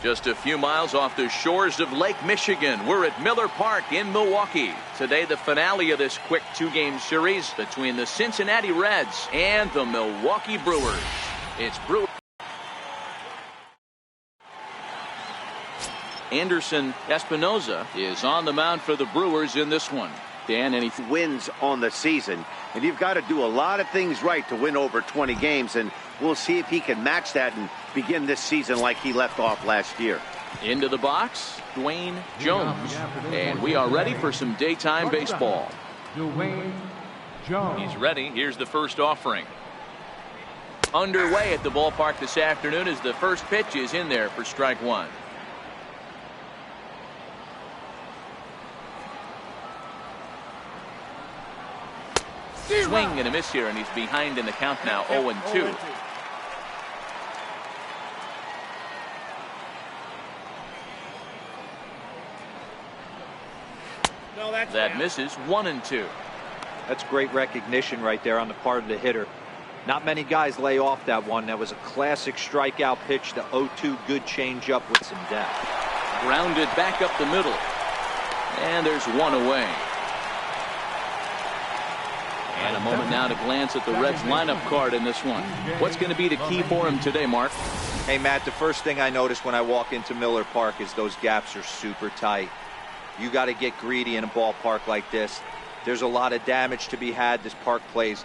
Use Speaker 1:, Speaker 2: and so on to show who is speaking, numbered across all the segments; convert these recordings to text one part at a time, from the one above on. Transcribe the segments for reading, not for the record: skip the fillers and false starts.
Speaker 1: Just a few miles off the shores of Lake Michigan, we're at Miller Park in Milwaukee. Today, the finale of this quick two-game series between the Cincinnati Reds and the Milwaukee Brewers. It's Brewers. Anderson Espinoza is on the mound for the Brewers in this one. Dan, any
Speaker 2: wins on the season, and you've got to do a lot of things right to win over 20 games, and we'll see if he can match that and begin this season like he left off last year.
Speaker 1: Into the box, Dwayne Jones, and we are ready for some daytime baseball.
Speaker 3: Dwayne Jones.
Speaker 1: He's ready. Here's the first offering. Underway at the ballpark this afternoon as the first pitch is in there for strike one. Swing and a miss here, and he's behind in the count now, 0-2. That misses, 1-2.
Speaker 4: That's great recognition right there on the part of the hitter. Not many guys lay off that one. That was a classic strikeout pitch, the 0-2, good changeup with some depth.
Speaker 1: Grounded back up the middle, and there's one away. And a moment now to glance at the Reds lineup card in this one. What's going to be the key for him today, Mark?
Speaker 4: Hey, Matt, the first thing I notice when I walk into Miller Park is those gaps are super tight. You got to get greedy in a ballpark like this. There's a lot of damage to be had. This park plays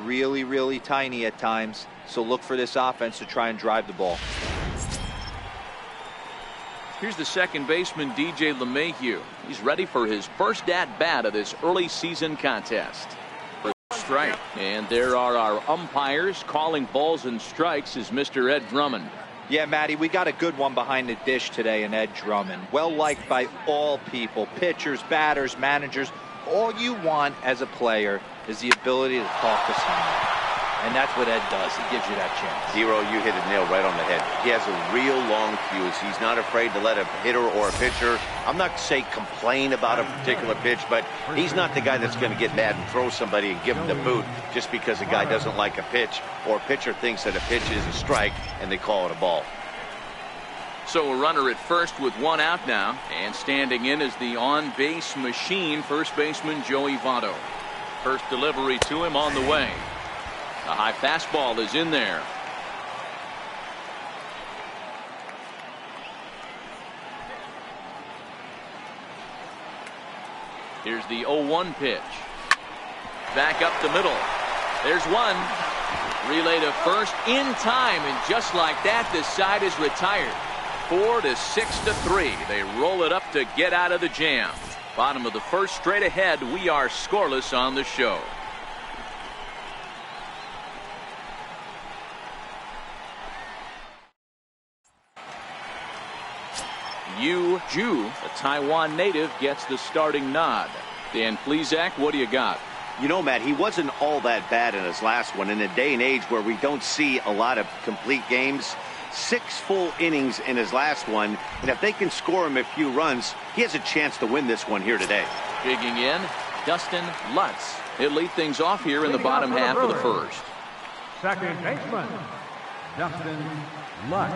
Speaker 4: really, really tiny at times. So look for this offense to try and drive the ball.
Speaker 1: Here's the second baseman, DJ LeMahieu. He's ready for his first at-bat of this early season contest. Strike, and there are our umpires calling balls and strikes is Mr. Ed Drummond.
Speaker 4: Yeah, Matty, we got a good one behind the dish today in Ed Drummond. Well liked by all people, pitchers, batters, managers. All you want as a player is the ability to talk to someone. And that's what Ed does. He gives you that chance.
Speaker 2: Zero, you hit it nail right on the head. He has a real long fuse. He's not afraid to let a hitter or a pitcher, I'm not say complain about a particular pitch, but he's not the guy that's going to get mad and throw somebody and give him the boot just because a guy doesn't like a pitch or a pitcher thinks that a pitch is a strike and they call it a ball.
Speaker 1: So a runner at first with one out now, and standing in is the on-base machine, first baseman Joey Votto. First delivery to him on the way. The high fastball is in there. Here's the 0-1 pitch. Back up the middle. There's one. Relay to first in time, and just like that, the side is retired. 4-6-3. They roll it up to get out of the jam. Bottom of the first, straight ahead. We are scoreless on the show. Yu Ju, a Taiwan native, gets the starting nod. Dan Plesac, what do you got?
Speaker 2: You know, Matt, he wasn't all that bad in his last one. In a day and age where we don't see a lot of complete games, 6 full innings in his last one, and if they can score him a few runs, he has a chance to win this one here today.
Speaker 1: Digging in, Dustin Lutz. He'll lead things off here in the bottom half of the first.
Speaker 3: Second baseman, Dustin Lutz.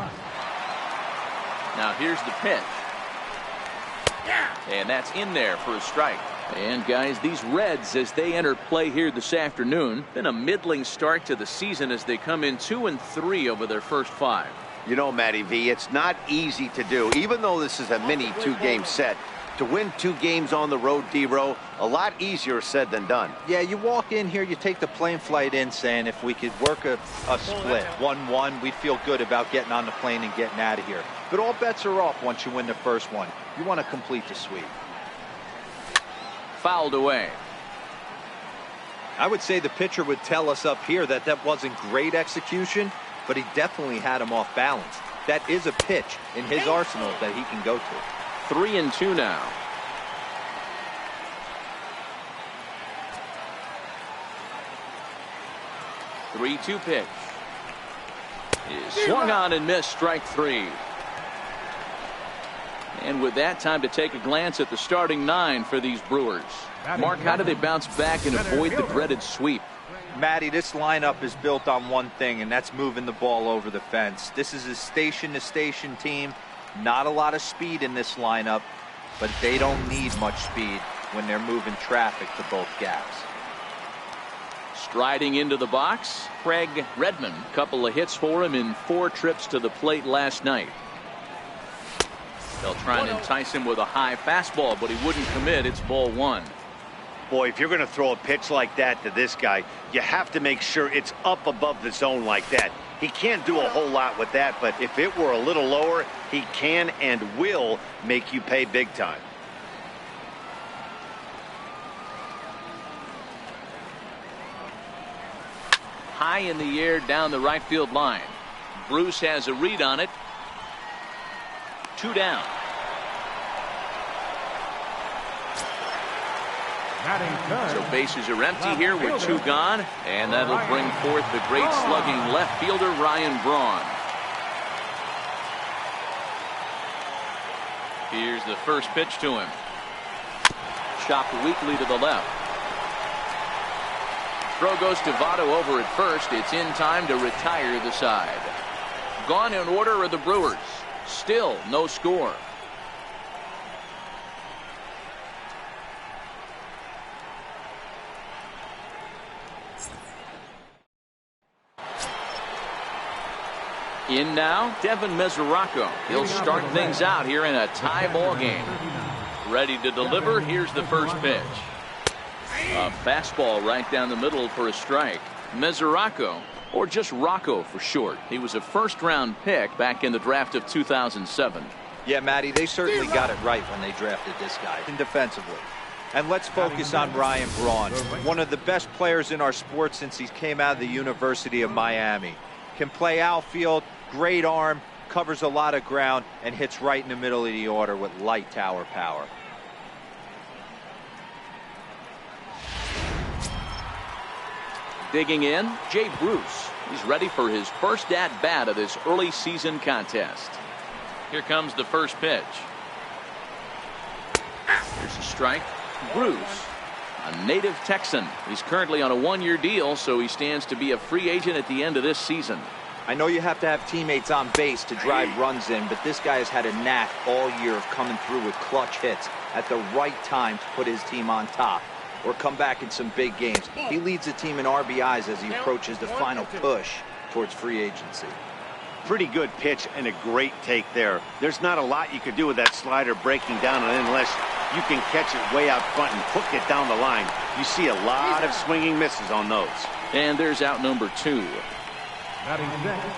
Speaker 1: Now here's the pitch. And that's in there for a strike. And guys, these Reds, as they enter play here this afternoon, been a middling start to the season as they come in 2-3 over their first 5.
Speaker 2: You know, Matty V, it's not easy to do, even though this is a mini 2-game set. To win 2 games on the road, D-Row, a lot easier said than done.
Speaker 4: Yeah, you walk in here, you take the plane flight in saying if we could work a split, 1-1, we'd feel good about getting on the plane and getting out of here. But all bets are off once you win the first one. You want to complete the sweep.
Speaker 1: Fouled away.
Speaker 4: I would say the pitcher would tell us up here that that wasn't great execution, but he definitely had him off balance. That is a pitch in his arsenal that he can go to.
Speaker 1: 3-2 now. The 3-2 pitch is swung on and missed, strike 3. And with that, time to take a glance at the starting 9 for these Brewers. Mark, how do they bounce back and avoid the dreaded sweep?
Speaker 4: Matty, this lineup is built on one thing, and that's moving the ball over the fence. This is a station-to-station team. Not a lot of speed in this lineup, but they don't need much speed when they're moving traffic to both gaps.
Speaker 1: Striding into the box, Craig Redmond. Couple of hits for him in 4 trips to the plate last night. They'll try and entice him with a high fastball, but he wouldn't commit. It's ball 1.
Speaker 2: Boy, if you're going to throw a pitch like that to this guy, you have to make sure it's up above the zone like that. He can't do a whole lot with that, but if it were a little lower, he can and will make you pay big time.
Speaker 1: High in the air down the right field line. Bruce has a read on it. 2 down. So bases are empty here with 2 gone, and that'll bring forth the great slugging left fielder Ryan Braun. Here's the first pitch to him. Chopped weakly to the left. Throw goes to Votto over at first. It's in time to retire the side. Gone in order are the Brewers. Still no score. In now, Devin Mesoraco. He'll start things out here in a tie ball game. Ready to deliver. Here's the first pitch. A fastball right down the middle for a strike. Mesoraco, or just Rocco for short. He was a first-round pick back in the draft of 2007.
Speaker 4: Yeah, Matty, they certainly got it right when they drafted this guy defensively. And let's focus on Ryan Braun, one of the best players in our sport since he came out of the University of Miami. Can play outfield, great arm, covers a lot of ground, and hits right in the middle of the order with light tower power.
Speaker 1: Digging in, Jay Bruce. He's ready for his first at-bat of this early season contest. Here comes the first pitch. Here's a strike. Bruce, a native Texan. He's currently on a 1-year deal, so he stands to be a free agent at the end of this season.
Speaker 4: I know you have to have teammates on base to drive runs in, but this guy has had a knack all year of coming through with clutch hits at the right time to put his team on top or come back in some big games. He leads the team in RBIs as he approaches the final push towards free agency.
Speaker 2: Pretty good pitch and a great take there. There's not a lot you could do with that slider breaking down, and unless you can catch it way out front and hook it down the line, you see a lot of swinging misses on those.
Speaker 1: And there's out number 2.
Speaker 3: Batting sixth,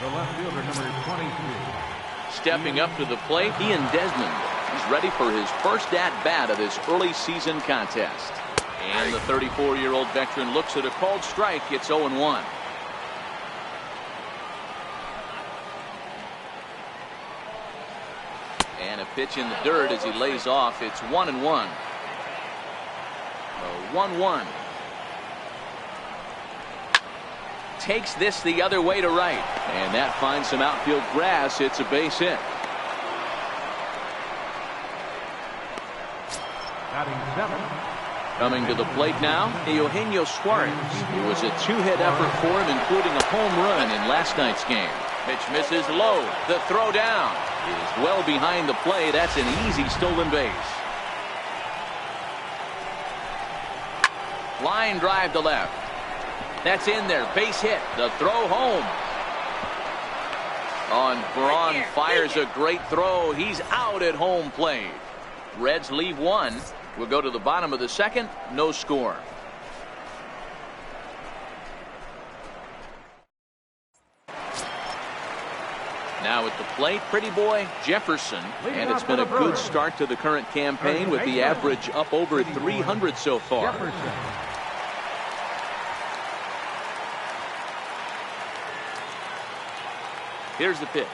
Speaker 3: the left fielder, number 23.
Speaker 1: Stepping up to the plate, Ian Desmond. He's ready for his first at-bat of this early season contest. And the 34-year-old veteran looks at a called strike. It's 0-1. And a pitch in the dirt as he lays off. It's 1-1. 1-1. Takes this the other way to right, and that finds some outfield grass. It's a base hit.
Speaker 3: Batting seventh.
Speaker 1: Coming to the plate now, Eugenio Suarez. It was a 2-hit effort for him, including a home run in last night's game. Pitch misses low. The throw down is well behind the play. That's an easy stolen base. Line drive to left. That's in there. Base hit. The throw home. Braun fires a great throw. He's out at home plate. Reds leave 1. We'll go to the bottom of the second. No score. Now at the plate, pretty boy Jefferson. And it's been a good start to the current campaign with the average up over 300 so far. Here's the pitch.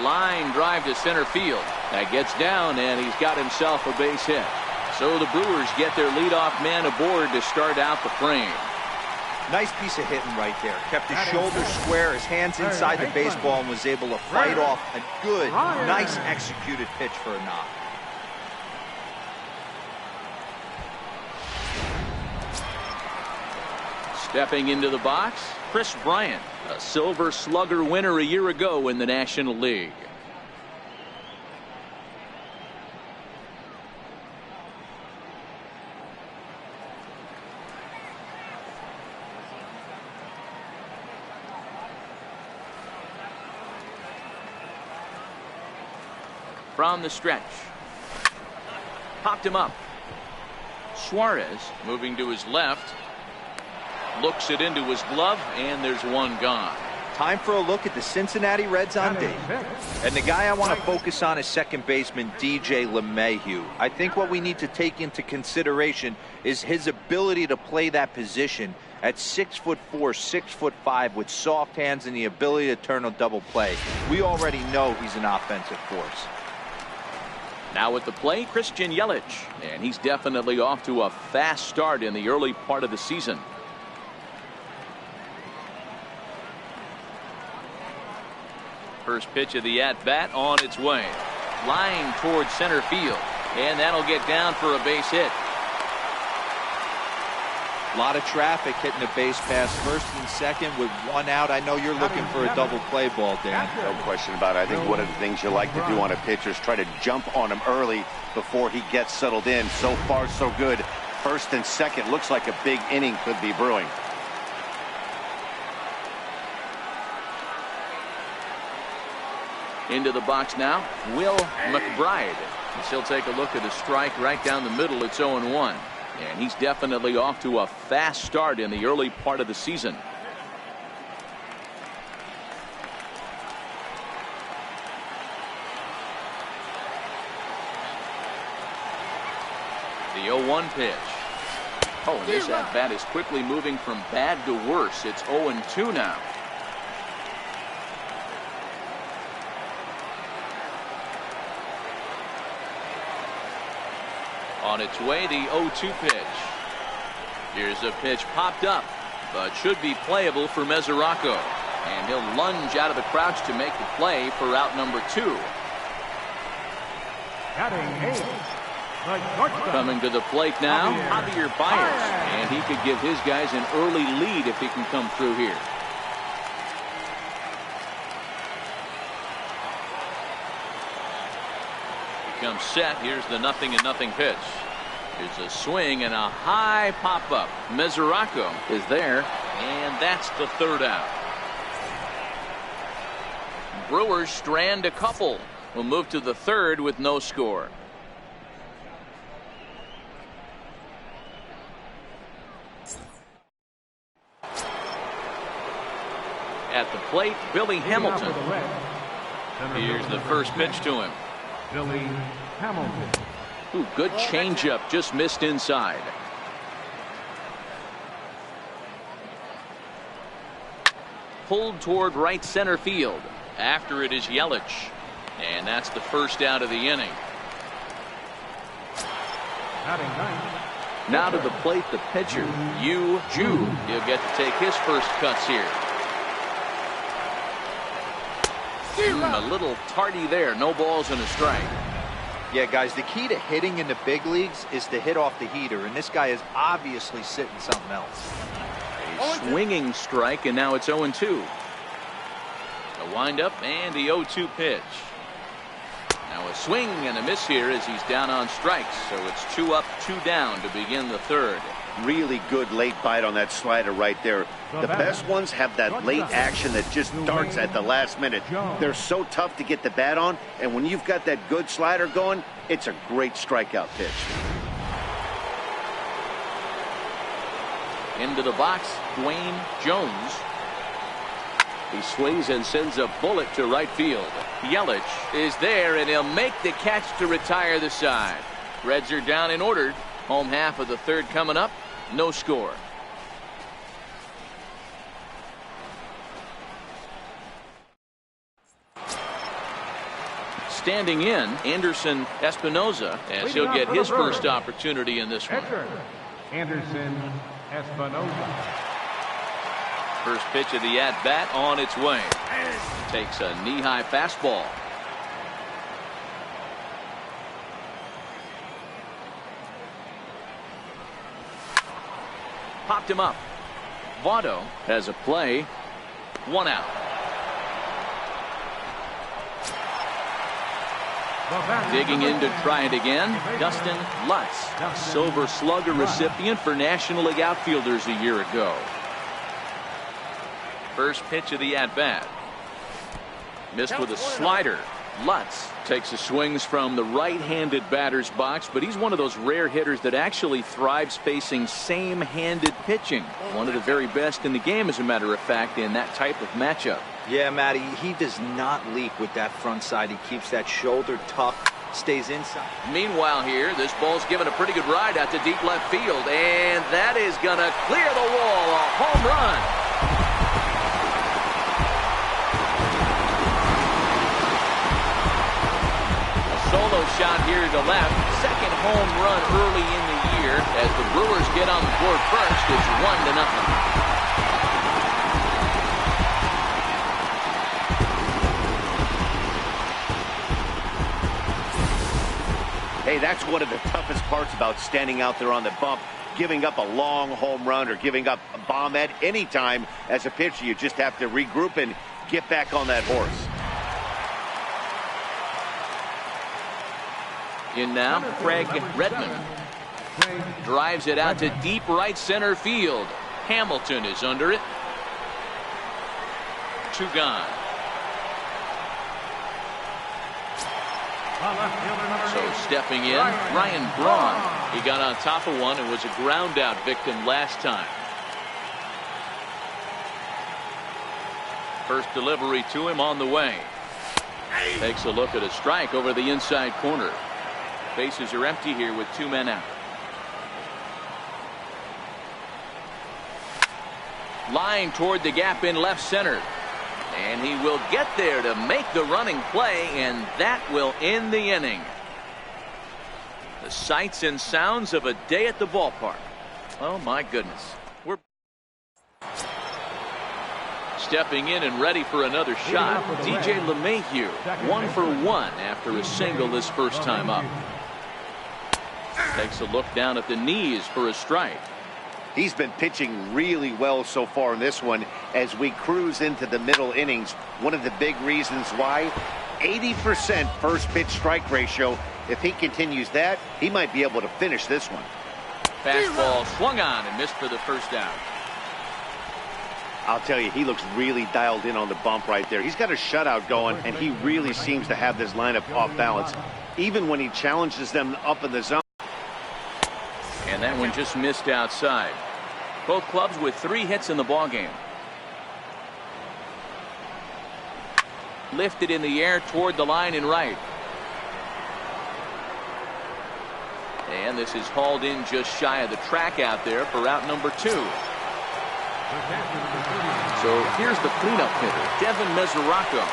Speaker 1: Line drive to center field. That gets down, and he's got himself a base hit. So the Brewers get their leadoff man aboard to start out the frame.
Speaker 4: Nice piece of hitting right there. Kept his shoulders square, his hands inside the baseball, and was able to fight off a good, nice executed pitch for a knock.
Speaker 1: Stepping into the box, Chris Bryant, a Silver Slugger winner a year ago in the National League. From the stretch. Popped him up. Suarez moving to his left. Looks it into his glove, and there's one gone.
Speaker 4: Time for a look at the Cincinnati Reds on D. And the guy I want to focus on is second baseman DJ LeMahieu. I think what we need to take into consideration is his ability to play that position at 6'4", 6'5", with soft hands and the ability to turn a double play. We already know he's an offensive force.
Speaker 1: Now at the plate, Christian Yelich, and he's definitely off to a fast start in the early part of the season. First pitch of the at-bat on its way. Line towards center field, and that'll get down for a base hit.
Speaker 4: A lot of traffic hitting the base pass first and second with one out. I know you're looking for a double play ball, Dan.
Speaker 2: No question about it. I think one of the things you like to do on a pitcher is try to jump on him early before he gets settled in. So far, so good. First and second looks like a big inning could be brewing.
Speaker 1: Into the box now, Will McBride. He'll take a look at a strike right down the middle. It's 0-1. And he's definitely off to a fast start in the early part of the season. The 0-1 pitch. Oh, and this at-bat is quickly moving from bad to worse. It's 0-2 now. On its way, the 0-2 pitch. Here's a pitch popped up, but should be playable for Mesoraco. And he'll lunge out of the crouch to make the play for out number 2. Coming to the plate now, Javier Baez. And he could give his guys an early lead if he can come through here. Comes set. Here's the 0-0 pitch. Here's a swing and a high pop-up. Mesoraco is there, and that's the third out. Brewers strand a couple. We'll move to the third with no score. At the plate, Billy Hamilton. Here's the first pitch to him.
Speaker 3: Billy Hamilton.
Speaker 1: Ooh, good changeup, just missed inside. Pulled toward right center field. After it is Yelich. And that's the first out of the inning. Now to the plate, the pitcher, Yu Ju. He'll get to take his first cuts here. A little tardy there. No balls and a strike.
Speaker 4: Yeah, guys, the key to hitting in the big leagues is to hit off the heater, and this guy is obviously sitting something else.
Speaker 1: A swinging strike, and now it's 0-2. A windup and the 0-2 pitch. Now a swing and a miss here as he's down on strikes. So it's 2 up, 2 down to begin the third.
Speaker 2: Really good late bite on that slider right there. The best ones have that late action that just starts at the last minute. They're so tough to get the bat on, and when you've got that good slider going, it's a great strikeout pitch.
Speaker 1: Into the box, Dwayne Jones. He swings and sends a bullet to right field. Yelich is there, and he'll make the catch to retire the side. Reds are down and ordered. Home half of the third coming up. No score. Standing in, Anderson Espinoza, as he'll get his first opportunity in this one.
Speaker 3: Anderson Espinoza.
Speaker 1: First pitch of the at-bat on its way. Takes a knee-high fastball. Popped him up. Votto has a play. 1 out. Digging in to try it again, Dustin Lutz, Silver Slugger recipient for National League outfielders a year ago. First pitch of the at-bat. Missed with a slider. Lutz takes the swings from the right-handed batter's box, but he's one of those rare hitters that actually thrives facing same-handed pitching. One of the very best in the game, as a matter of fact, in that type of matchup.
Speaker 4: Yeah, Matty, he does not leap with that front side. He keeps that shoulder tucked, stays inside.
Speaker 1: Meanwhile here, this ball's given a pretty good ride out to deep left field, and that is going to clear the wall. A home run. Solo shot here to left. Second home run early in the year. As the Brewers get on the board first, it's 1-0.
Speaker 2: Hey, that's one of the toughest parts about standing out there on the bump. Giving up a long home run or giving up a bomb at any time as a pitcher. You just have to regroup and get back on that horse.
Speaker 1: In now, Craig Redmond drives it out to deep right center field. Hamilton is under it. 2 gone. So stepping in, Ryan Braun. He got on top of one and was a ground out victim last time. First delivery to him on the way. Takes a look at a strike over the inside corner. Bases are empty here with 2 men out. Line toward the gap in left center. And he will get there to make the running play, and that will end the inning. The sights and sounds of a day at the ballpark. Oh, my goodness. We're stepping in and ready for another shot. DJ LeMahieu, 1 for 1 after a single this first time up. Takes a look down at the knees for a strike.
Speaker 2: He's been pitching really well so far in this one as we cruise into the middle innings. One of the big reasons why, 80% first pitch strike ratio. If he continues that, he might be able to finish this one.
Speaker 1: Fastball swung on and missed for the first out.
Speaker 2: I'll tell you, he looks really dialed in on the bump right there. He's got a shutout going, and he really seems to have this lineup off balance, even when he challenges them up in the zone.
Speaker 1: And that one just missed outside. Both clubs with 3 hits in the ballgame. Lifted in the air toward the line and right. And this is hauled in just shy of the track out there for out number 2. So here's the cleanup hitter, Devin Mesoraco.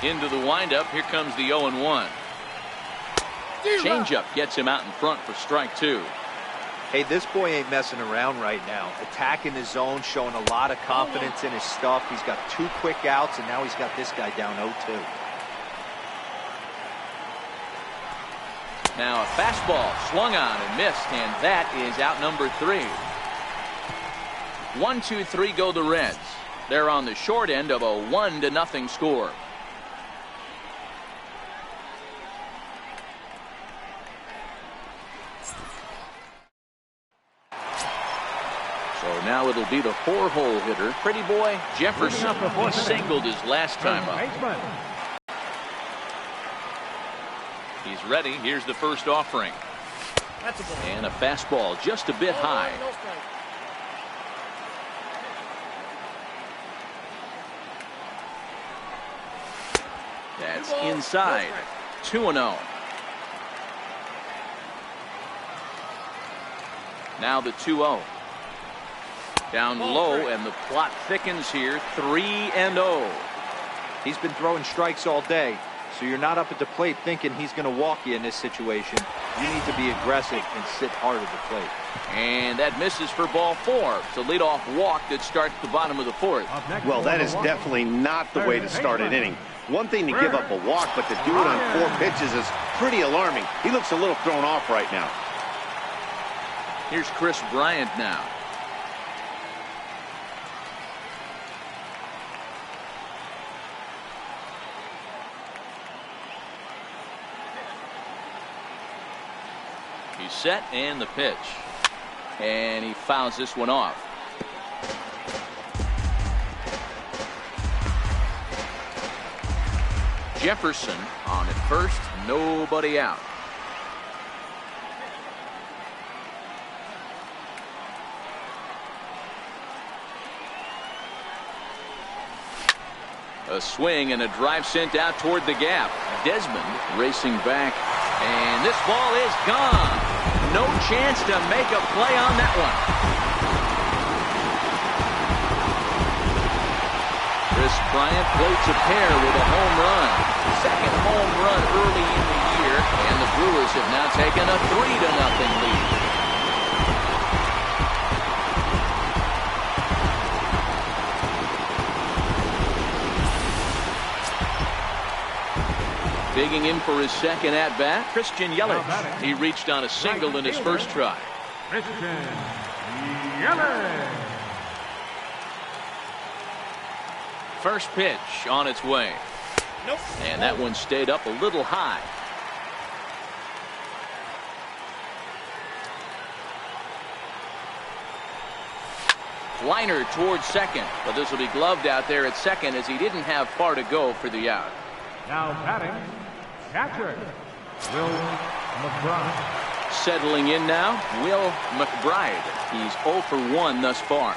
Speaker 1: Into the windup. Here comes the 0-1. Changeup gets him out in front for strike 2.
Speaker 4: Hey, this boy ain't messing around right now. Attacking his zone, showing a lot of confidence in his stuff. He's got 2 quick outs, and now he's got this guy down 0-2.
Speaker 1: Now a fastball swung on and missed, and that is out number 3. 1-2-3 go the Reds. They're on the short end of a 1-0 score. So now it'll be the 4-hole hitter, Pretty Boy Jefferson. He singled his last time up. He's ready. Here's the first offering. And a fastball just a bit high. That's inside. 2-0. Now the 2-0. Down low, and the plot thickens here. 3-0.
Speaker 4: He's been throwing strikes all day, so you're not up at the plate thinking he's going to walk you in this situation. You need to be aggressive and sit hard at the plate.
Speaker 1: And that misses for ball 4. It's a leadoff walk that starts the bottom of the 4th.
Speaker 2: Well, that is definitely not the way to start an inning. One thing to give up a walk, but to do it on 4 pitches is pretty alarming. He looks a little thrown off right now.
Speaker 1: Here's Chris Bryant now. He's set, and the pitch. And he fouls this one off. Jefferson on at first, nobody out. A swing and a drive sent out toward the gap. Desmond racing back, and this ball is gone. No chance to make a play on that one. Chris Bryant floats a pair with a home run. Second home run early in the year, and the Brewers have now taken a 3-0 lead. Digging in for his second at-bat, Christian Yelich. He reached on a single in his first try.
Speaker 3: Christian Yelich.
Speaker 1: First pitch on its way.
Speaker 2: Nope.
Speaker 1: And that one stayed up a little high. Liner towards second, but this will be gloved out there at second as he didn't have far to go for the out.
Speaker 3: Now batting, catcher, Will McBride.
Speaker 1: Settling in now, Will McBride. He's 0 for 1 thus far.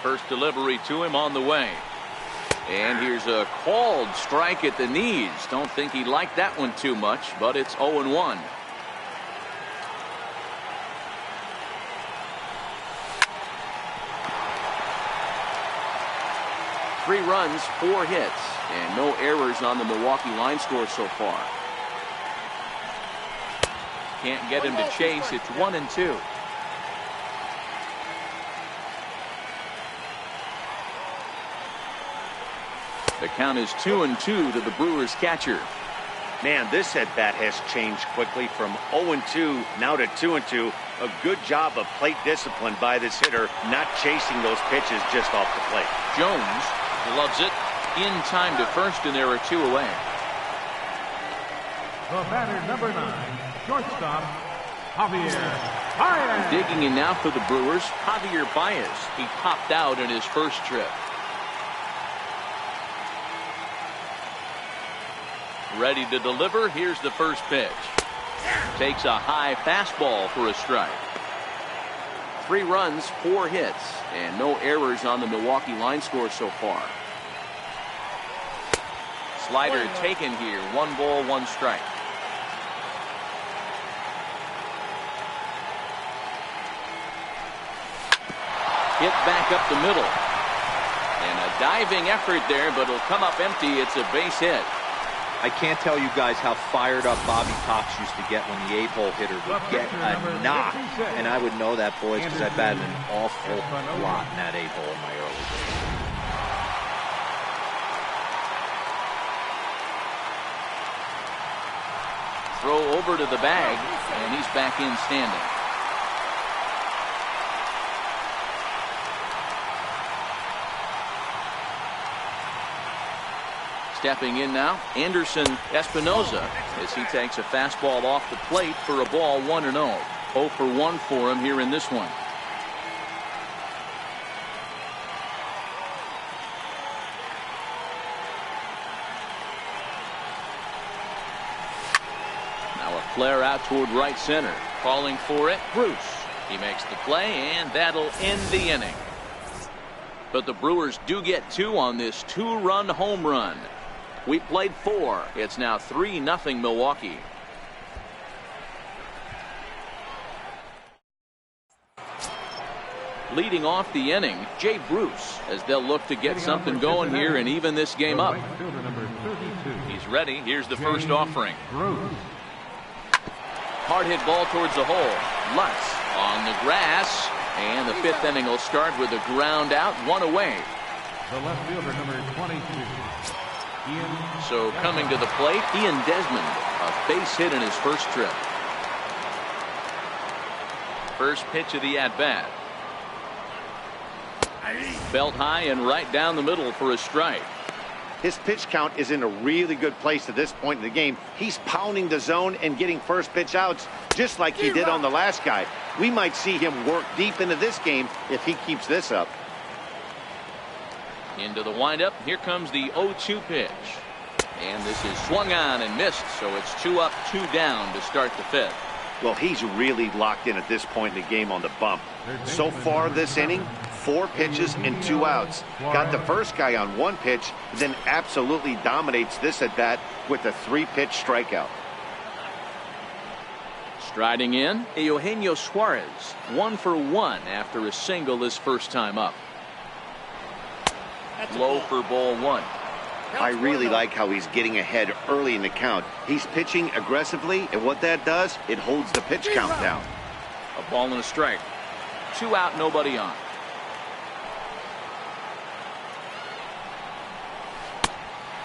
Speaker 1: First delivery to him on the way. And here's a called strike at the knees. Don't think he liked that one too much, but it's 0-1. Three runs, 4 hits, and no errors on the Milwaukee line score so far. Can't get him to chase. It's 1-2. The count is 2-2 to the Brewers catcher.
Speaker 2: Man, this at-bat has changed quickly from 0-2 now to 2-2. A good job of plate discipline by this hitter, not chasing those pitches just off the plate.
Speaker 1: Jones loves it in time to first, and there are 2 away.
Speaker 3: The batter, number 9, shortstop, Javier Baez.
Speaker 1: Digging in now for the Brewers, Javier Baez. He popped out in his first trip. Ready to deliver. Here's the first pitch. Takes a high fastball for a strike. 3 runs, 4 hits, and no errors on the Milwaukee line score so far. Slider taken here. 1 ball, 1 strike. Hit back up the middle. And a diving effort there, but it'll come up empty. It's a base hit.
Speaker 4: I can't tell you guys how fired up Bobby Cox used to get when the 8-hole hitter would get a knock. And I would know that, boys, because I batted an awful lot in that 8-hole in my early days.
Speaker 1: Throw over to the bag, and he's back in standing. Stepping in now, Anderson Espinoza, as he takes a fastball off the plate for a ball, 1-0. 0 for 1 for him here in this one. Now a flare out toward right center. Calling for it, Bruce. He makes the play, and that'll end the inning. But the Brewers do get 2 on this 2-run home run. We played 4. It's now 3-0 Milwaukee. Leading off the inning, Jay Bruce, as they'll look to get something going here and even this game up. He's ready. Here's the first offering. Hard hit ball towards the hole. Lutz on the grass, and the 5th inning will start with a ground out, 1 away.
Speaker 3: The left fielder, number 22.
Speaker 1: So coming to the plate, Ian Desmond, a base hit in his first trip. First pitch of the at-bat. Belt high and right down the middle for a strike.
Speaker 2: His pitch count is in a really good place at this point in the game. He's pounding the zone and getting first pitch outs just like he did on the last guy. We might see him work deep into this game if he keeps this up.
Speaker 1: Into the windup. Here comes the 0-2 pitch. And this is swung on and missed, so it's 2 up, 2 down to start the fifth.
Speaker 2: Well, he's really locked in at this point in the game on the bump. So far this inning, 4 pitches and 2 outs. Got the first guy on 1 pitch, then absolutely dominates this at bat with a 3-pitch strikeout.
Speaker 1: Striding in, Eugenio Suarez, 1 for 1 after a single his first time up. Low for ball 1.
Speaker 2: I really like how he's getting ahead early in the count. He's pitching aggressively, and what that does, it holds the pitch count down.
Speaker 1: A ball and a strike. 2 out, nobody on.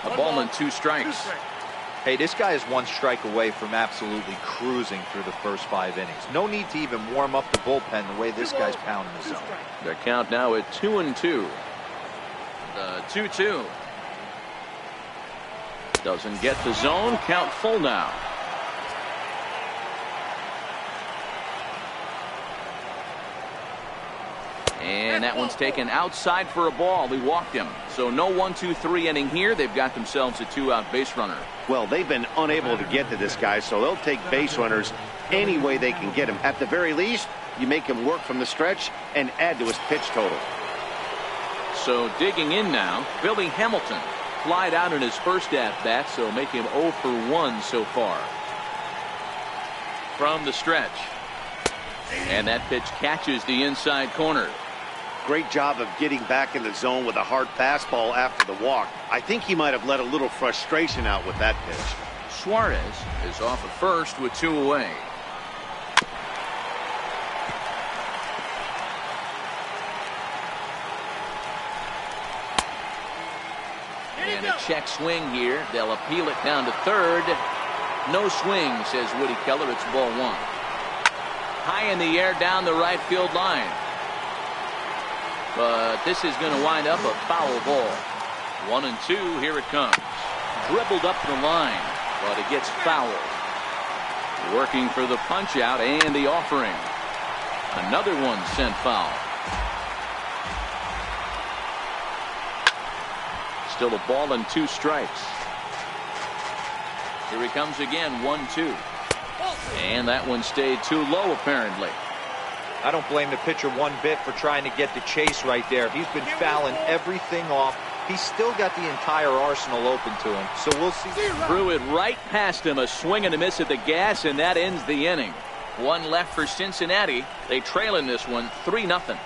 Speaker 1: A ball and 2 strikes.
Speaker 4: Hey, this guy is 1 strike away from absolutely cruising through the first 5 innings. No need to even warm up the bullpen the way this guy's pounding the zone.
Speaker 1: Their count now at 2-2. The 2-2. Doesn't get the zone. Count full now. And that one's taken outside for a ball. He walked him. So no 1-2-3 inning here. They've got themselves a 2-out base runner.
Speaker 2: Well, they've been unable to get to this guy, so they'll take base runners any way they can get him. At the very least, you make him work from the stretch and add to his pitch total.
Speaker 1: So digging in now, Billy Hamilton. Flied out in his first at-bat, so make him 0 for 1 so far. From the stretch. And that pitch catches the inside corner.
Speaker 2: Great job of getting back in the zone with a hard fastball after the walk. I think he might have let a little frustration out with that pitch.
Speaker 1: Suarez is off at first with 2 away. And a check swing here. They'll appeal it down to third. No swing, says Woody Keller. It's ball 1. High in the air down the right field line. But this is going to wind up a foul ball. 1-2. Here it comes. Dribbled up the line, but it gets fouled. Working for the punch out and the offering. Another one sent foul. Still a ball and 2 strikes. Here he comes again. 1-2. And that one stayed too low, apparently.
Speaker 4: I don't blame the pitcher one bit for trying to get the chase right there. He's been fouling everything off. He's still got the entire arsenal open to him. So we'll see.
Speaker 1: Threw it right past him. A swing and a miss at the gas, and that ends the inning. 1 left for Cincinnati. They trail in this one 3-0.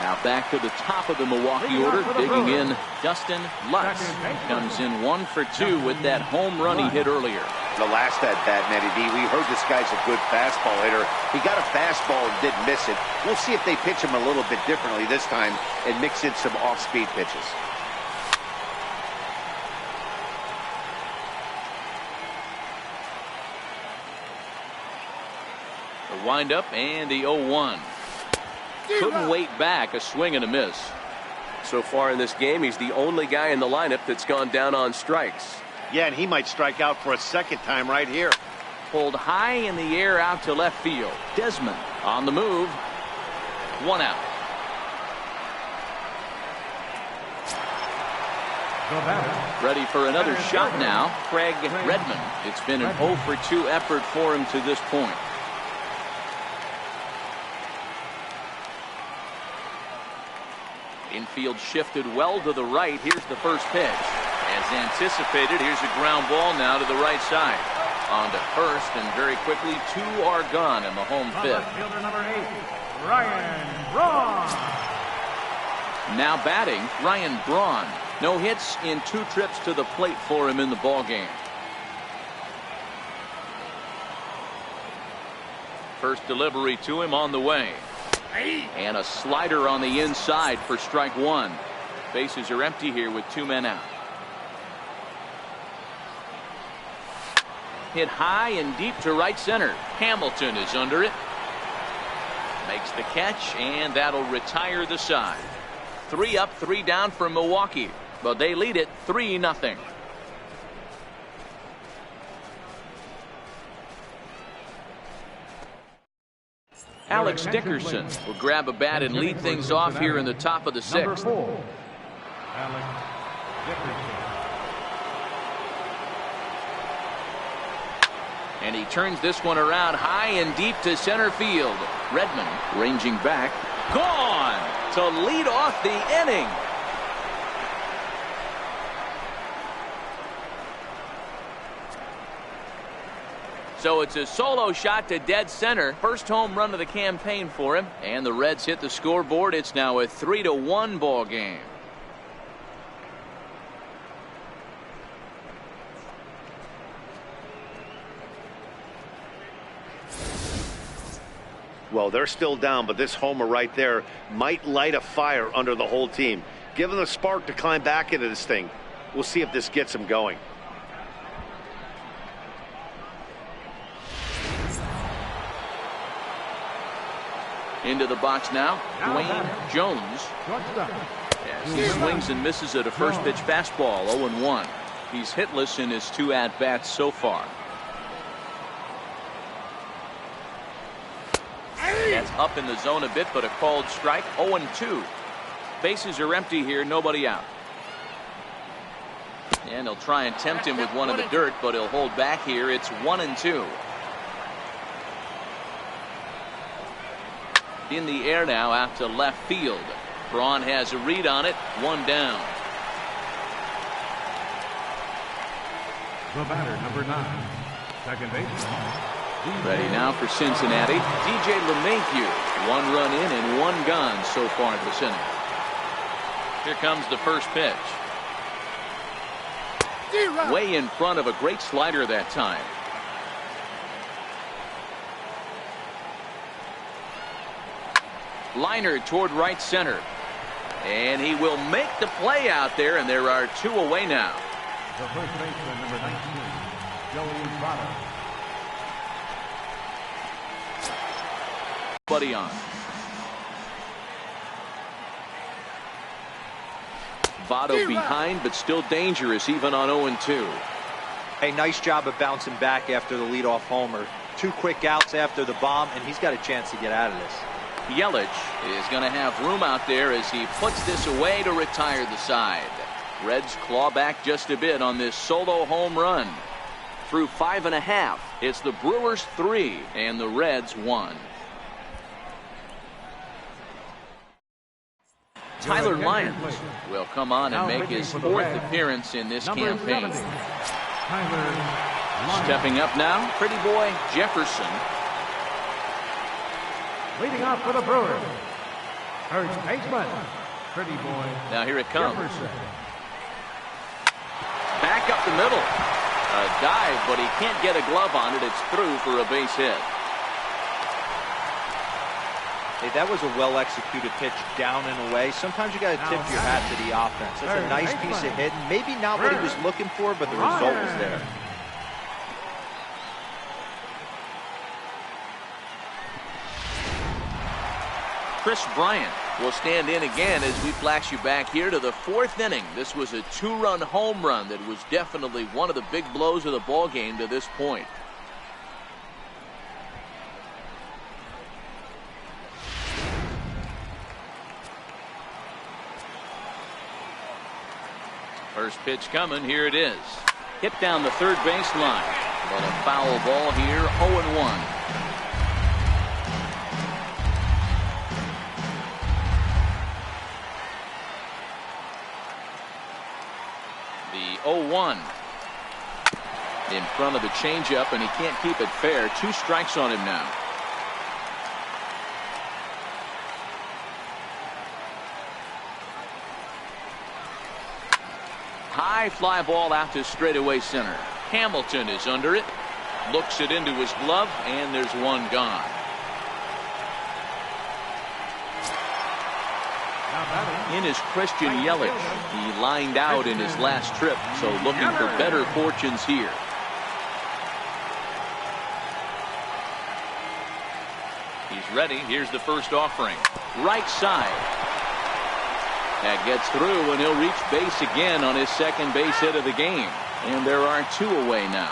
Speaker 1: Now back to the top of the Milwaukee order, digging in Dustin Lutz. Comes in 1 for 2 with that home run he hit earlier.
Speaker 2: The last at bat, Matty D, we heard this guy's a good fastball hitter. He got a fastball and didn't miss it. We'll see if they pitch him a little bit differently this time and mix in some off-speed pitches.
Speaker 1: The windup and the 0-1. Couldn't wait back. A swing and a miss.
Speaker 5: So far in this game, he's the only guy in the lineup that's gone down on strikes.
Speaker 2: Yeah, and he might strike out for a second time right here.
Speaker 1: Pulled high in the air out to left field. Desmond on the move. 1 out. Ready for another shot now. Craig Redmond. It's been an 0 for 2 effort for him to this point. Infield shifted well to the right. Here's the first pitch. As anticipated, here's a ground ball now to the right side. On to first, and very quickly 2 are gone in the home fifth.
Speaker 3: Fielder number 8, Ryan Braun.
Speaker 1: Now batting, Ryan Braun. No hits in 2 trips to the plate for him in the ballgame. First delivery to him on the way. And a slider on the inside for strike one. Bases are empty here with 2 men out. Hit high and deep to right center. Hamilton is under it. Makes the catch, and that'll retire the side. 3 up, 3 down for Milwaukee, but they lead it 3-0. Alex Dickerson will grab a bat and lead things off here in the top of the 6th.
Speaker 3: Alex Dickerson.
Speaker 1: And he turns this one around high and deep to center field. Redmond ranging back. Gone to lead off the inning. So it's a solo shot to dead center. First home run of the campaign for him. And the Reds hit the scoreboard. It's now a 3-1 ball game.
Speaker 2: Well, they're still down, but this homer right there might light a fire under the whole team. Give them a spark to climb back into this thing. We'll see if this gets them going.
Speaker 1: Into the box now, Dwayne Jones. As he swings and misses at a first pitch fastball, 0-1. He's hitless in his 2 at-bats so far. That's up in the zone a bit, but a called strike. 0-2. Bases are empty here, nobody out. And they'll try and tempt him with one in the dirt, but he'll hold back here. It's 1-2. In the air now out to left field. Braun has a read on it. 1 down.
Speaker 3: The batter, number 9, second baseman.
Speaker 1: Ready now for Cincinnati. DJ LeMahieu. 1 run in and 1 gone so far this inning. Here comes the first pitch. Way in front of a great slider that time. Liner toward right center. And he will make the play out there, and there are 2 away now.
Speaker 3: The first baseman, number 19, Joey Votto.
Speaker 1: Buddy on. Votto behind, but still dangerous even on 0-2.
Speaker 4: Hey, nice job of bouncing back after the leadoff homer. 2 quick outs after the bomb, and he's got a chance to get out of this.
Speaker 1: Yelich is going to have room out there as he puts this away to retire the side. Reds claw back just a bit on this solo home run. Through 5.5, it's the Brewers 3 and the Reds 1. Tyler Lyons will come on and make his 4th appearance in this campaign. Stepping up now, pretty boy Jefferson.
Speaker 3: Leading off for the Brewers, first baseman, pretty boy.
Speaker 1: Now here it comes.
Speaker 3: Jefferson.
Speaker 1: Back up the middle. A dive, but he can't get a glove on it. It's through for a base hit.
Speaker 4: Hey, that was a well-executed pitch down and away. Sometimes you got to tip your hat to the offense. That's a nice piece of hitting. Maybe not what he was looking for, but the result was there.
Speaker 1: Chris Bryant will stand in again as we flash you back here to the 4th inning. This was a 2-run home run that was definitely one of the big blows of the ball game to this point. First pitch coming. Here it is. Hit down the third base line. But a foul ball here. 0-1. The 0-1 in front of the changeup, and he can't keep it fair. 2 strikes on him now. High fly ball out to straightaway center. Hamilton is under it. Looks it into his glove, and there's 1 gone. in is Christian Yelich. He lined out in his last trip, so looking for better fortunes here. He's ready. Here's the first offering. Right side. That gets through, and he'll reach base again on his second base hit of the game. And there are 2 away now.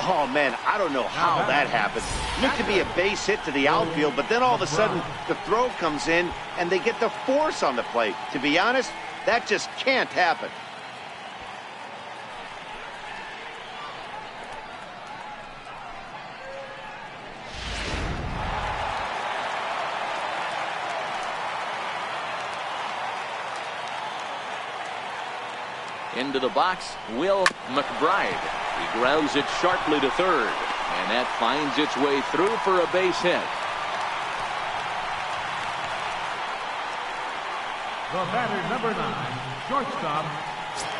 Speaker 2: Oh, man, I don't know how that happened. Looked to be a base hit to the outfield, but then all of a sudden the throw comes in and they get the force on the plate. To be honest, that just can't happen.
Speaker 1: Into the box, Will McBride. He grounds it sharply to third, and that finds its way through for a base hit.
Speaker 3: The batter, number 9, shortstop,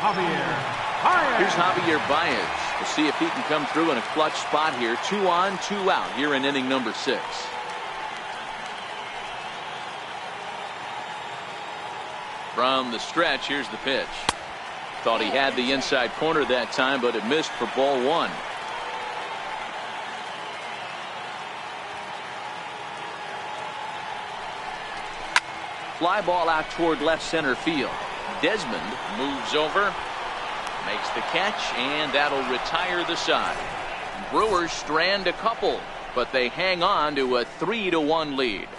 Speaker 3: Javier Baez.
Speaker 1: Here's Javier Baez. We'll see if he can come through in a clutch spot here. 2 on, 2 out here in inning number 6. From the stretch, here's the pitch. Thought he had the inside corner that time, but it missed for ball 1. Fly ball out toward left center field. Desmond moves over, makes the catch, and that'll retire the side. Brewers strand a couple, but they hang on to a 3-1 lead.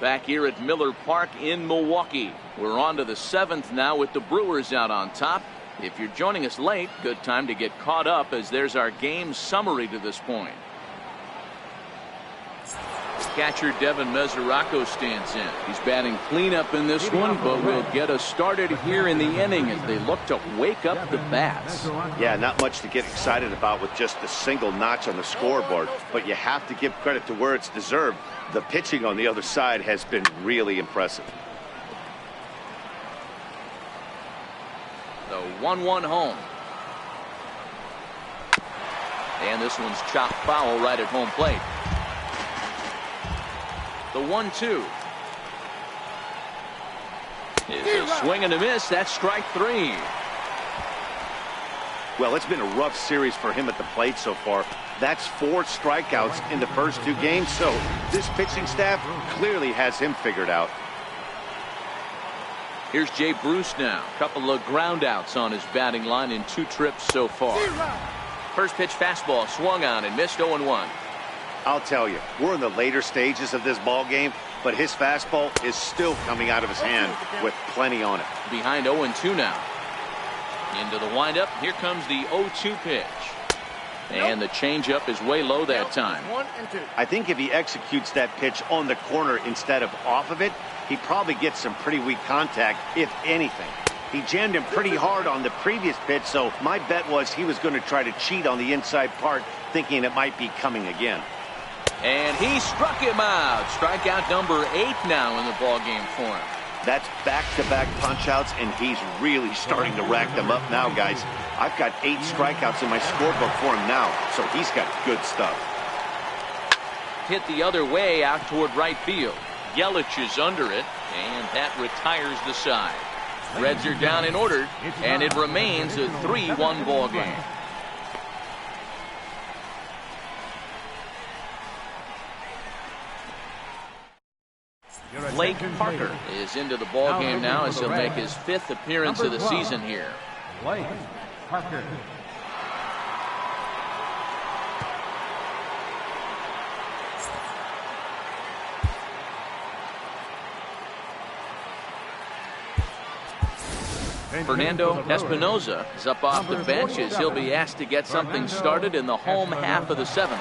Speaker 1: Back here at Miller Park in Milwaukee. We're on to the 7th now with the Brewers out on top. If you're joining us late, good time to get caught up as there's our game summary to this point. Catcher Devin Mesoraco stands in. He's batting cleanup in this one, but will get us started here in the inning as they look to wake up the bats.
Speaker 2: Yeah, not much to get excited about with just a single notch on the scoreboard, but you have to give credit to where it's deserved. The pitching on the other side has been really impressive.
Speaker 1: The 1-1 home. And this one's chopped foul right at home plate. The 1-2 is a swing and a miss. That's strike 3.
Speaker 2: Well, it's been a rough series for him at the plate so far. That's 4 strikeouts in the first 2 games, so this pitching staff clearly has him figured out.
Speaker 1: Here's Jay Bruce now. Couple of ground outs on his batting line in 2 trips so far. First pitch fastball swung on and missed. 0-1.
Speaker 2: I'll tell you, we're in the later stages of this ball game, but his fastball is still coming out of his hand with plenty on it.
Speaker 1: Behind 0-2 now. Into the windup. Here comes the 0-2 pitch. And the changeup is way low that time.
Speaker 2: I think if he executes that pitch on the corner instead of off of it, he probably gets some pretty weak contact, if anything. He jammed him pretty hard on the previous pitch, so my bet was he was going to try to cheat on the inside part, thinking it might be coming again.
Speaker 1: And he struck him out. Strikeout number 8 now in the ballgame for him.
Speaker 2: That's back-to-back punch-outs, and he's really starting to rack them up now, guys. I've got 8 strikeouts in my scorebook for him now, so he's got good stuff.
Speaker 1: Hit the other way out toward right field. Yelich is under it, and that retires the side. Reds are down and ordered, and it remains a 3-1 ball game. Blake Parker is into the ball game now as he'll make his 5th appearance of the season here.
Speaker 3: Blake Parker.
Speaker 1: Fernando Espinoza is up off the bench as he'll be asked to get something started in the home half of the 7th.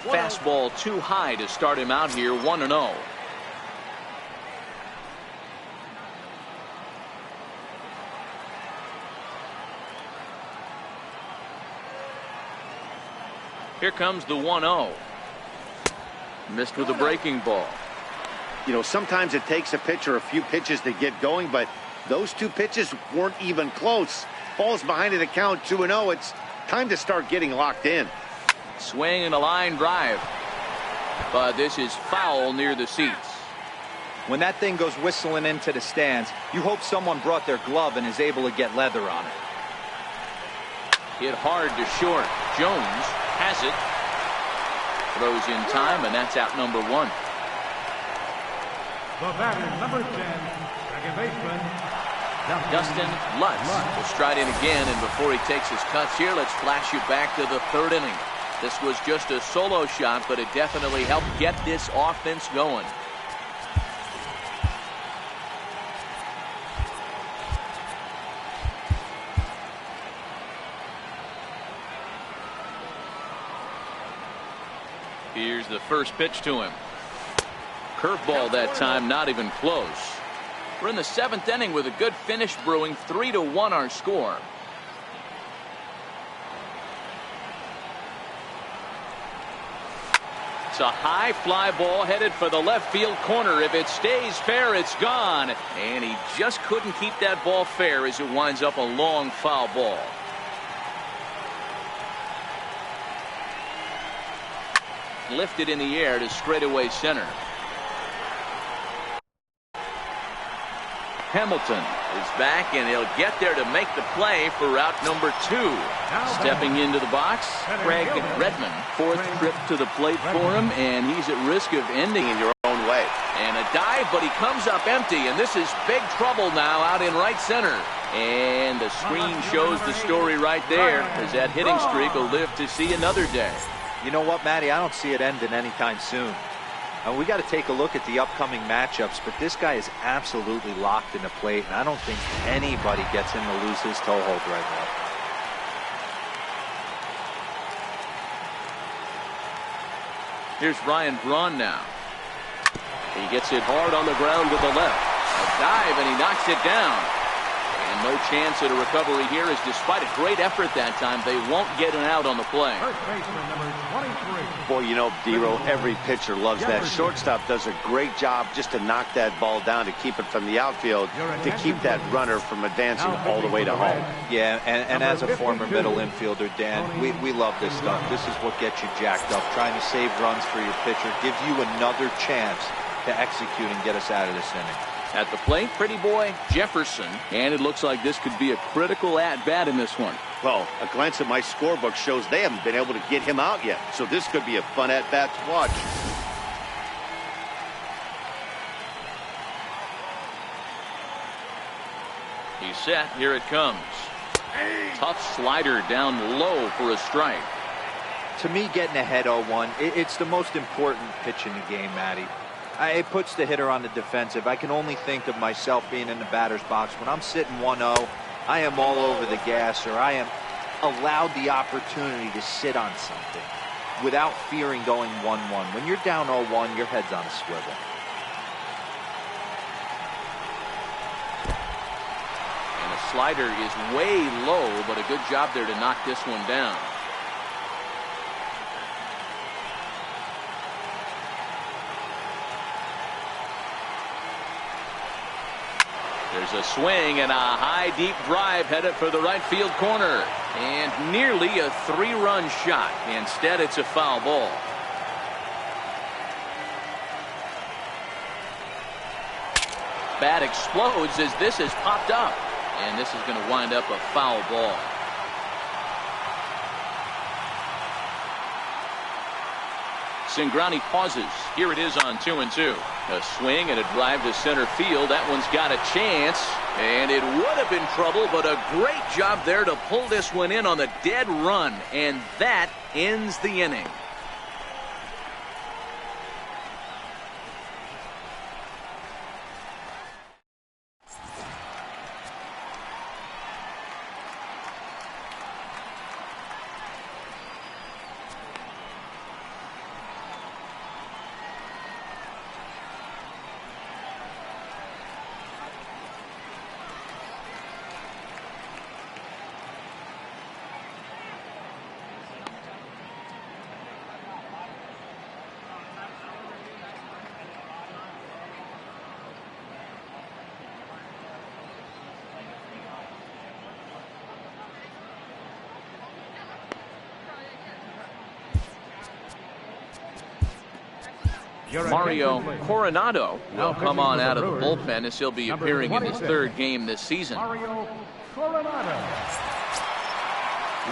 Speaker 1: Fastball too high to start him out here. 1-0. Here comes the 1-0. Missed with a breaking ball.
Speaker 2: You know, sometimes it takes a pitcher a few pitches to get going, but those two pitches weren't even close. Ball's behind in the count, 2-0. It's time to start getting locked in.
Speaker 1: Swing and a line drive. But this is foul near the seats.
Speaker 4: When that thing goes whistling into the stands, you hope someone brought their glove and is able to get leather on it.
Speaker 1: Hit hard to short. Jones has it. Throws in time, and that's out number 1.
Speaker 3: The batter, number 10, second baseman,
Speaker 1: Dustin Lutz will stride in again, and before he takes his cuts here, let's flash you back to the 3rd inning. This was just a solo shot, but it definitely helped get this offense going. Here's the first pitch to him. Curveball that time, not even close. We're in the 7th inning with a good finish brewing. 3-1 our score. It's a high fly ball headed for the left field corner. If it stays fair, it's gone. And he just couldn't keep that ball fair as it winds up a long foul ball. Lifted in the air to straightaway center. Hamilton is back, and he'll get there to make the play for route number 2. Stepping into the box, Craig Redmond. 4th trip to the plate for him, and he's at risk of ending in your own way. And a dive, but he comes up empty, and this is big trouble now out in right center. And the screen shows the story right there, as that hitting streak will live to see another day.
Speaker 4: You know what, Matty? I don't see it ending anytime soon. We got to take a look at the upcoming matchups, but this guy is absolutely locked in the plate, and I don't think anybody gets him to lose his toehold right now.
Speaker 1: Here's Ryan Braun now. He gets it hard on the ground with the left. A dive, and he knocks it down. And no chance at a recovery here, as despite a great effort that time, they won't get an out on the play.
Speaker 3: first baseman, number 23.
Speaker 2: Boy, you know, D-Row, every pitcher loves that. Shortstop does a great job just to knock that ball down, to keep it from the outfield, to keep that runner from advancing all the way to home.
Speaker 4: Yeah, and as a former middle infielder, Dan, we love this stuff. This is what gets you jacked up. Trying to save runs for your pitcher, gives you another chance to execute and get us out of this inning.
Speaker 1: At the plate, pretty boy Jefferson, and it looks like this could be a critical at-bat in this one.
Speaker 2: Well, a glance at my scorebook shows they haven't been able to get him out yet, so this could be a fun at-bat to watch.
Speaker 1: He's set. Here it comes. Tough slider down low for a strike.
Speaker 4: To me, getting ahead 0-1, it's the most important pitch in the game, Matty. It puts the hitter on the defensive. I can only think of myself being in the batter's box. When I'm sitting 1-0, I am all over the gas, or I am allowed the opportunity to sit on something without fearing going 1-1. When you're down 0-1, your head's on a swivel.
Speaker 1: And the slider is way low, but a good job there to knock this one down. There's a swing and a high deep drive headed for the right field corner, and nearly a 3-run shot. Instead, it's a foul ball. Bat explodes as this is popped up, and this is going to wind up a foul ball. Cingrani pauses. Here it is on 2-2. A swing and a drive to center field. That one's got a chance, and it would have been trouble, but a great job there to pull this one in on the dead run, and that ends the inning. Mario Coronado will come on out of the bullpen as he'll be appearing in his third game this season.
Speaker 3: Mario Coronado.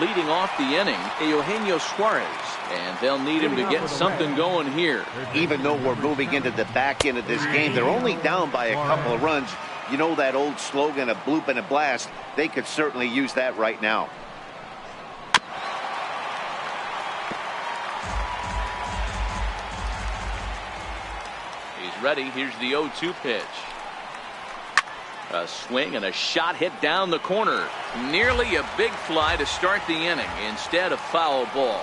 Speaker 1: Leading off the inning, Eugenio Suarez, and they'll need him to get something going here.
Speaker 2: Even though we're moving into the back end of this game, they're only down by a couple of runs. You know that old slogan, a bloop and a blast. They could certainly use that right now.
Speaker 1: He's ready. Here's the 0-2 pitch. A swing and a shot hit down the corner. Nearly a big fly to start the inning. Instead, a foul ball.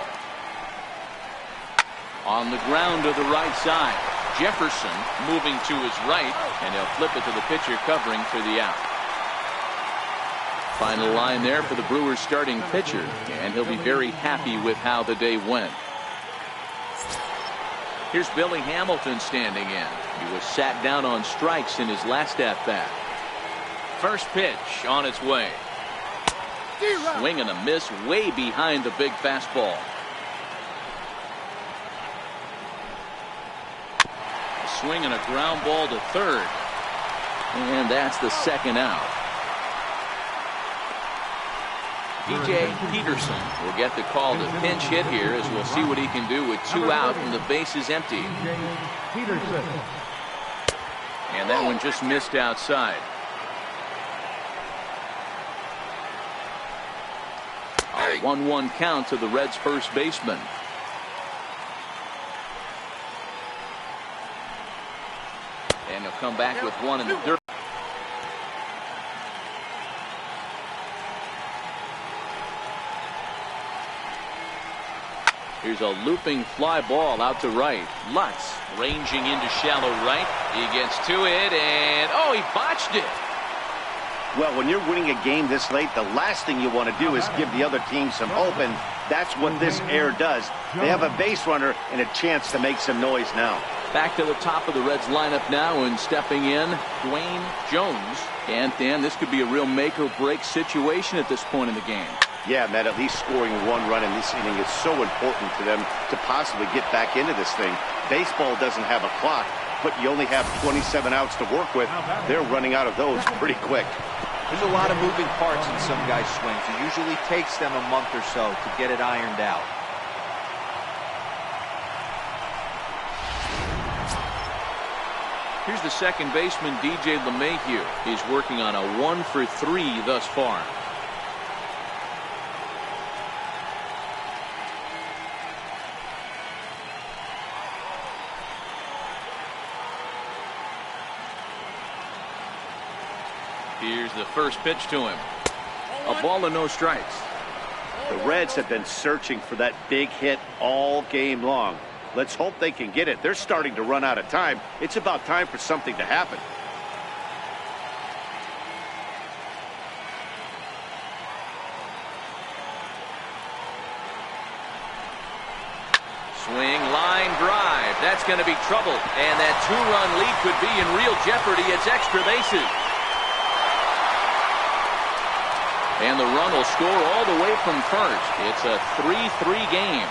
Speaker 1: On the ground to the right side. Jefferson moving to his right, and he'll flip it to the pitcher covering for the out. Final line there for the Brewers starting pitcher, and he'll be very happy with how the day went. Here's Billy Hamilton standing in. He was sat down on strikes in his last at-bat. First pitch on its way. Swing and a miss way behind the big fastball. A swing and a ground ball to third. And that's the second out. DJ Peterson will get the call to pinch hit here as we'll see what he can do with 2 out and the base is empty.
Speaker 3: Peterson.
Speaker 1: And that one just missed outside. A 1-1 count to the Reds' first baseman. And he'll come back with one in the dirt. Here's a looping fly ball out to right. Lutz ranging into shallow right. He gets to it and oh, he botched it.
Speaker 2: Well, when you're winning a game this late, the last thing you want to do is give the other team some hope, and that's what this error does. They have a base runner and a chance to make some noise now.
Speaker 1: Back to the top of the Reds lineup now, and stepping in, Dwayne Jones. And Dan, this could be a real make or break situation at this point in the game.
Speaker 2: Yeah, Matt, at least scoring 1 run in this inning is so important to them to possibly get back into this thing. Baseball doesn't have a clock, but you only have 27 outs to work with. They're running out of those pretty quick.
Speaker 4: There's a lot of moving parts in some guys' swings. It usually takes them a month or so to get it ironed out.
Speaker 1: Here's the second baseman, DJ LeMahieu. He's working on a 1 for 3 thus far. Here's the first pitch to him. A ball and no strikes.
Speaker 2: The Reds have been searching for that big hit all game long. Let's hope they can get it. They're starting to run out of time. It's about time for something to happen.
Speaker 1: Swing, line drive. That's going to be trouble. And that 2-run lead could be in real jeopardy. It's extra bases. And the run will score all the way from first. It's a 3-3 game.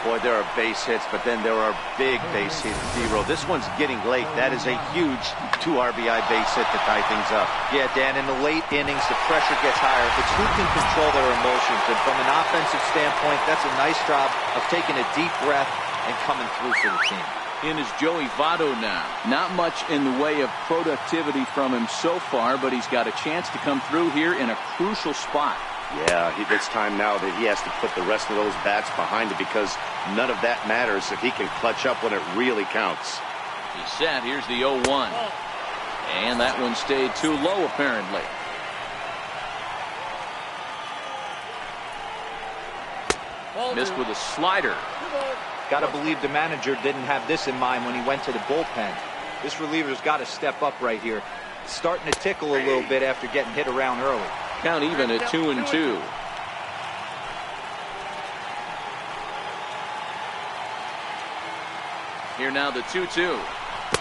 Speaker 2: Boy, there are base hits, but then there are big base hits, Zero. This one's getting late. That is a huge 2 RBI base hit to tie things up.
Speaker 4: Yeah, Dan, in the late innings, the pressure gets higher. It's who can control their emotions. And from an offensive standpoint, that's a nice job of taking a deep breath and coming through for the team.
Speaker 1: In is Joey Votto now. Not much in the way of productivity from him so far, but he's got a chance to come through here in a crucial spot.
Speaker 2: Yeah, it's time now that he has to put the rest of those bats behind it because none of that matters if he can clutch up when it really counts.
Speaker 1: He's set. Here's the 0-1. And that one stayed too low, apparently. Missed with a slider.
Speaker 4: Got to believe the manager didn't have this in mind when he went to the bullpen. This reliever's got to step up right here. Starting to tickle a little bit after getting hit around early.
Speaker 1: Count even at 2-2. Here now the 2-2.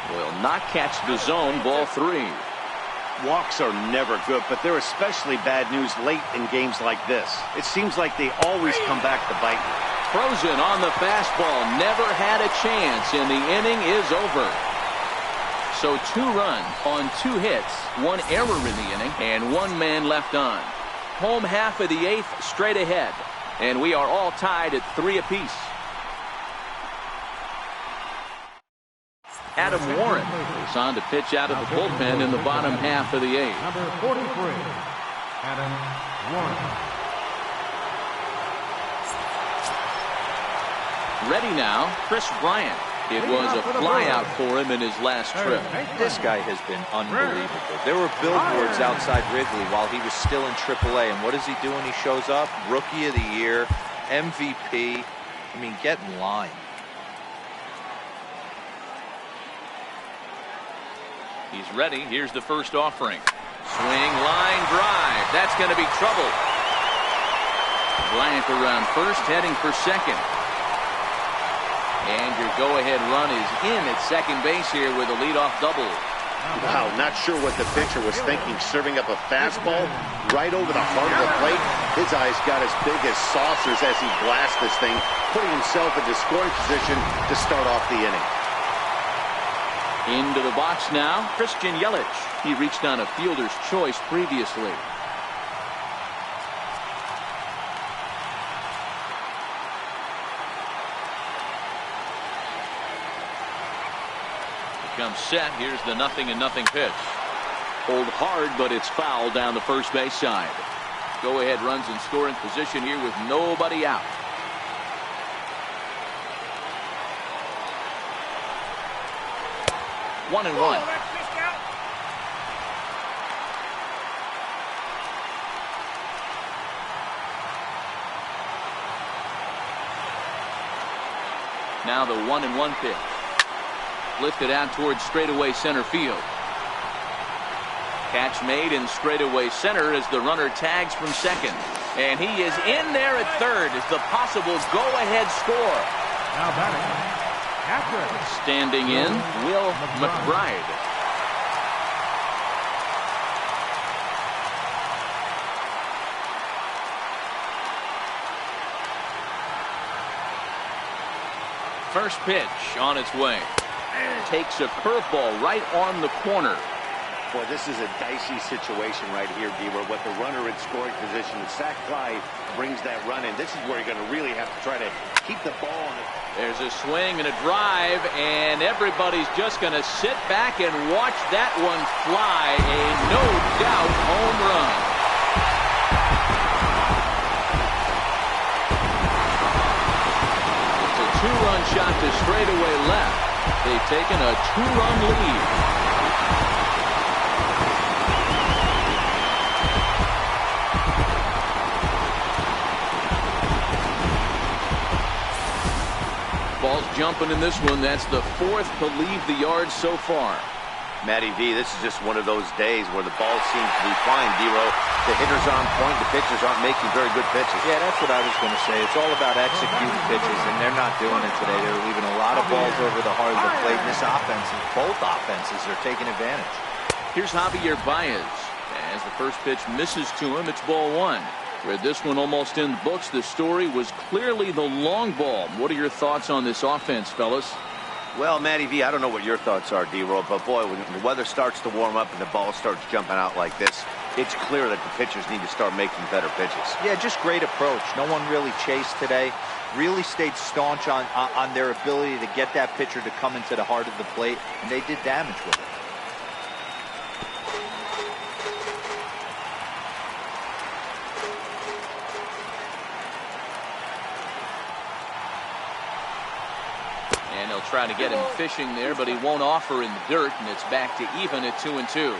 Speaker 1: Will not catch the zone. Ball 3.
Speaker 2: Walks are never good, but they're especially bad news late in games like this. It seems like they always come back to bite you.
Speaker 1: frozen on the fastball. Never had a chance, and the inning is over. So 2 runs on 2 hits, 1 error in the inning, and 1 man left on. Home half of the 8th straight ahead, and we are all tied at 3 apiece. Adam Warren is on to pitch out of the bullpen in the bottom half of the 8th.
Speaker 3: Number 43, Adam Warren.
Speaker 1: Ready now, Chris Bryant. It was a flyout for him in his last trip.
Speaker 4: This guy has been unbelievable. There were billboards outside Wrigley while he was still in AAA, and what does he do when he shows up? Rookie of the Year, MVP. I mean, get in line.
Speaker 1: He's ready. Here's the first offering. Swing, line, drive. That's going to be trouble. Bryant around first, heading for second. And your go-ahead run is in at second base here with a leadoff double.
Speaker 2: Wow, not sure what the pitcher was thinking, serving up a fastball right over the heart of the plate. His eyes got as big as saucers as he blasts this thing, putting himself into scoring position to start off the inning.
Speaker 1: Into the box now, Christian Yelich. He reached on a fielder's choice previously. Comes set. Here's the 0-0 pitch. Hold hard, but it's foul down the first base side. Go ahead runs in scoring position here with nobody out. One and one. Now the 1-1 pitch. Lifted out towards straightaway center field. Catch made in straightaway center as the runner tags from second. And he is in there at third as the possible go-ahead score.
Speaker 3: Now batting, catcher.
Speaker 1: Standing in, Will McBride. First pitch on its way. Takes a curveball right on the corner.
Speaker 2: Boy, this is a dicey situation right here, D-Row. With the runner in scoring position, the sac fly brings that run in. This is where you're going to really have to try to keep the ball on it.
Speaker 1: There's a swing and a drive, and everybody's just going to sit back and watch that one fly. A no-doubt home run. It's a 2-run shot to straightaway left. They've taken a 2-run lead. Ball's jumping in this one. That's the 4th to leave the yard so far.
Speaker 2: Matty V, this is just one of those days where the ball seems to be flying, D-Row. The hitter's on point. The pitchers aren't making very good pitches.
Speaker 4: Yeah, that's what I was going to say. It's all about executing pitches, and they're not doing it today. They're leaving a lot of balls over the heart of the plate. And this offense, both offenses are taking advantage.
Speaker 1: Here's Javier Baez. As the first pitch misses to him, it's ball 1. With this one almost in the books, the story was clearly the long ball. What are your thoughts on this offense, fellas?
Speaker 2: Well, Matty V, I don't know what your thoughts are, D-Roll, but boy, when the weather starts to warm up and the ball starts jumping out like this, it's clear that the pitchers need to start making better pitches.
Speaker 4: Yeah, just great approach. No one really chased today. Really stayed staunch on their ability to get that pitcher to come into the heart of the plate, and they did damage with it.
Speaker 1: And they'll try to get him fishing there, but he won't offer in the dirt, and it's back to even at 2-2.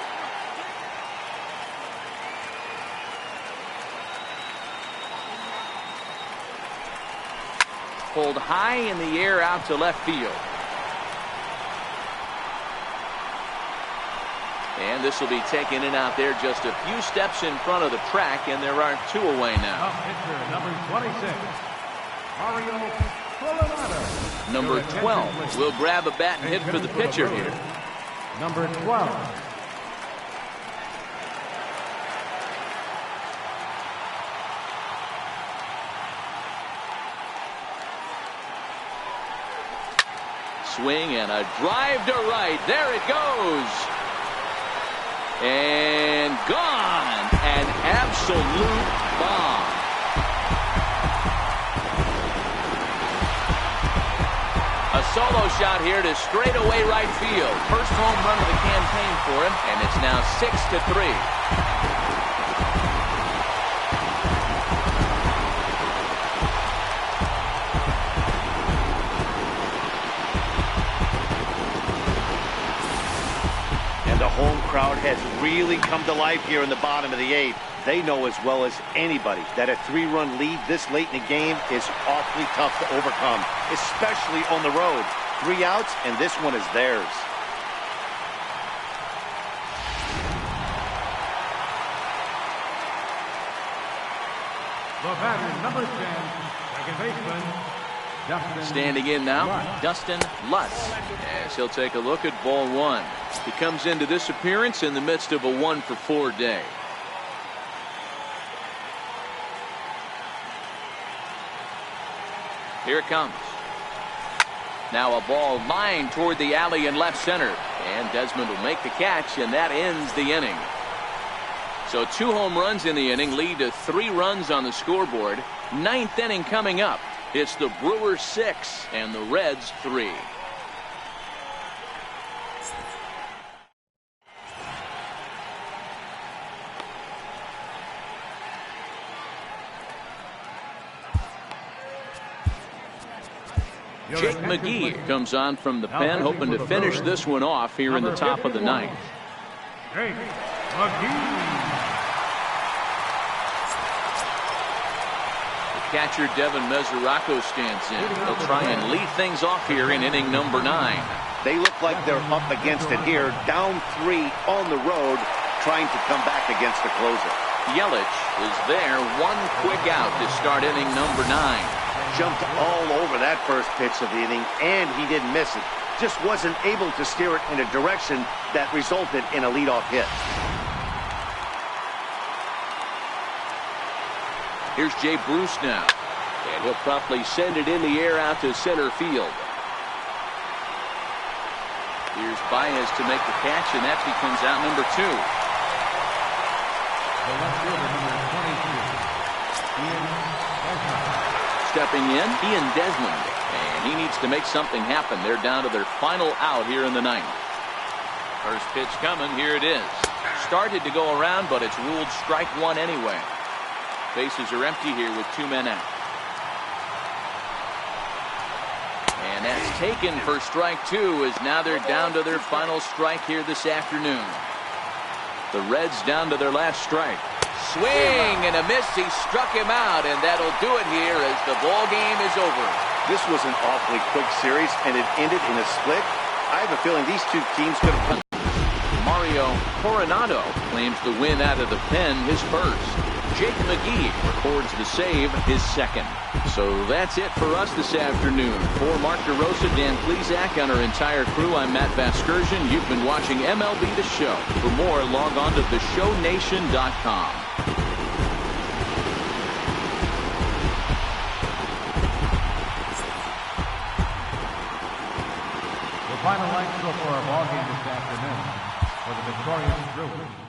Speaker 1: Pulled high in the air out to left field. And this will be taken in out there just a few steps in front of the track, and there are 2 away now.
Speaker 3: Up pitcher, number 26, Mario Colorado.
Speaker 1: Number 12 will grab a bat and hit for the pitcher here.
Speaker 3: Number 12.
Speaker 1: swing and a drive to right. There it goes. And gone. An absolute bomb. A solo shot here to straightaway right field. First home run of the campaign for him, and it's now 6-3.
Speaker 2: The home crowd has really come to life here in the bottom of the 8th. They know as well as anybody that a 3-run lead this late in the game is awfully tough to overcome, especially on the road. 3 outs, and this one is theirs.
Speaker 3: The batter, number 10, second baseman, Dustin.
Speaker 1: Standing in now, Dustin Lutz, as he'll take a look at ball 1. He comes into this appearance in the midst of a 1-for-4 day. Here it comes. Now a ball lined toward the alley in left center, and Desmond will make the catch, and that ends the inning. So 2 home runs in the inning lead to 3 runs on the scoreboard. 9th inning coming up. It's the Brewers 6 and the Reds 3. Jake McGee comes on from the pen, hoping to finish this one off here in the top of the 9th.
Speaker 3: Jake McGee.
Speaker 1: Catcher Devin Mesoraco stands in. They'll try and lead things off here in inning number 9.
Speaker 2: They look like they're up against it here, down 3 on the road, trying to come back against the closer.
Speaker 1: Yelich is there, 1 quick out to start inning number 9.
Speaker 2: Jumped all over that first pitch of the inning, and he didn't miss it. Just wasn't able to steer it in a direction that resulted in a leadoff hit.
Speaker 1: Here's Jay Bruce now, and he'll promptly send it in the air out to center field. Here's Baez to make the catch, and that becomes out number 2.
Speaker 3: The left fielder, number 22, Ian Desmond.
Speaker 1: Stepping in, Ian Desmond, and he needs to make something happen. They're down to their final out here in the 9th. First pitch coming, here it is. Started to go around, but it's ruled strike 1 anyway. Bases are empty here with 2 men out. And that's taken for strike 2, as now they're down to their final strike here this afternoon. The Reds down to their last strike. Swing and a miss. He struck him out, and that'll do it here as the ball game is over.
Speaker 2: This was an awfully quick series, and it ended in a split. I have a feeling these 2 teams could have.
Speaker 1: Mario Coronado claims the win out of the pen, his first. Jake McGee records the save, his second. So that's it for us this afternoon. For Mark DeRosa, Dan Plesac, and our entire crew, I'm Matt Vasgersian. You've been watching MLB The Show. For more, log on to theshownation.com.
Speaker 3: The final line score for our ball game this afternoon for the victorious Brewers.